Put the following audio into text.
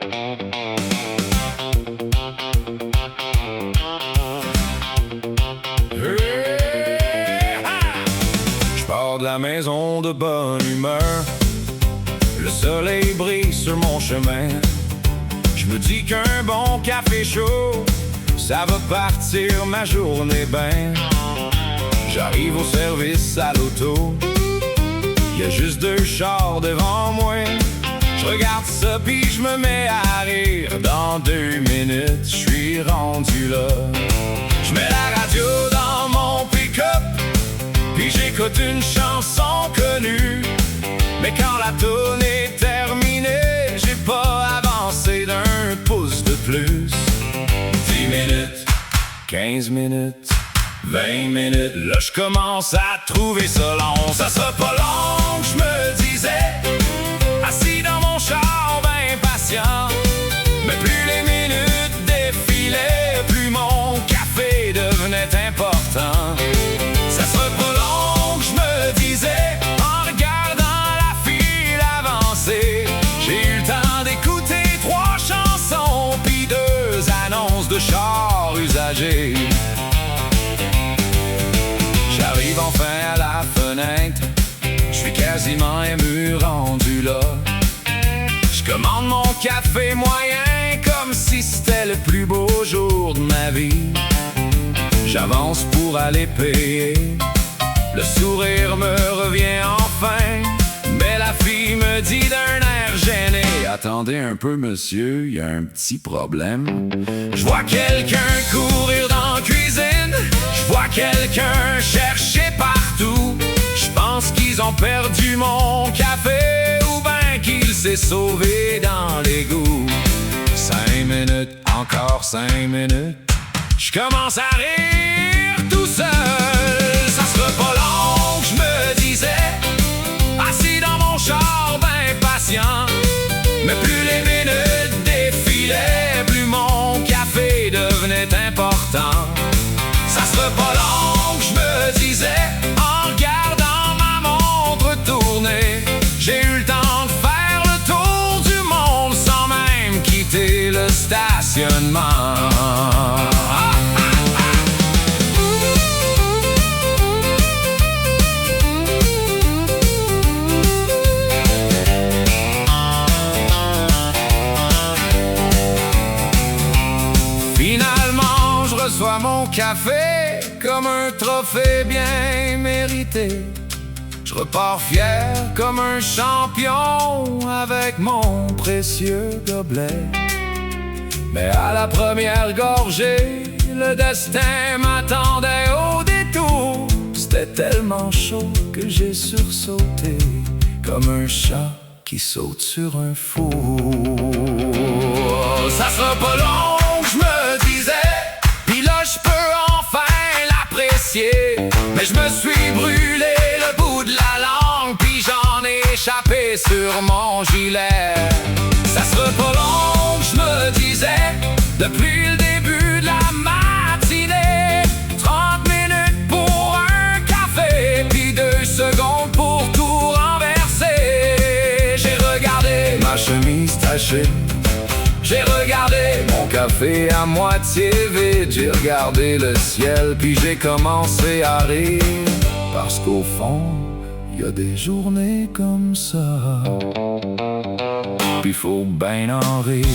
Je pars de la maison de bonne humeur, le soleil brille sur mon chemin. Je me dis qu'un bon café chaud, ça va partir ma journée ben. J'arrive au service à l'auto, y a juste 2 chars devant moi. Je regarde ça pis je me mets à rire. Dans 2 minutes, je suis rendu là. Je mets la radio dans mon pick-up, puis j'écoute une chanson connue. Mais quand la tourne est terminée, j'ai pas avancé d'1 pouce de plus. 10 minutes, 15 minutes, 20 minutes, là je commence à trouver ça long. Ça sera pas long, je me disais, assis dans mon char ben patient. Mais plus les minutes défilaient, plus mon café devenait important. Ça sera pas long, je me disais, en regardant la file avancer. J'ai eu le temps d'écouter 3 chansons puis 2 annonces de chars usagés. J'arrive enfin à la fenêtre, je suis quasiment ému rendu là. Je commande mon café moyen comme si c'était le plus beau jour de ma vie. J'avance pour aller payer, le sourire me revient enfin. Mais la fille me dit d'un air gêné: attendez un peu monsieur, y a un petit problème. Je vois quelqu'un courir dans la cuisine, je vois quelqu'un chercher partout. Je pense qu'ils ont perdu mon café, ou ben qu'il s'est sauvé dans l'égout. 5 minutes, encore 5 minutes, je commence à rire tout seul. Ça sera pas long, je me disais, assis dans mon char ben patient. Mais plus les minutes défilaient, plus mon café devenait important. Ça sera pas long, je me disais, en regardant ma montre tourner. J'ai eu le temps de faire le tour du monde sans même quitter le stationnement. Finalement, je reçois mon café comme un trophée bien mérité. Je repars fier comme un champion avec mon précieux gobelet. Mais à la première gorgée, le destin m'attendait au détour. C'était tellement chaud que j'ai sursauté comme un chat qui saute sur un four. Ça sera pas long, je me disais, pis là je peux enfin l'apprécier. Mais je me suis brûlé le bout de la langue, puis j'en ai échappé sur mon gilet. Ça sera pas long, je me disais, depuis le début de la matinée. 30 minutes pour un café, puis 2 secondes pour tout renverser. J'ai regardé ma chemise tachée, j'ai regardé mon café à moitié vide. J'ai regardé le ciel puis j'ai commencé à rire. Parce qu'au fond, y a des journées comme ça, puis faut ben en rire.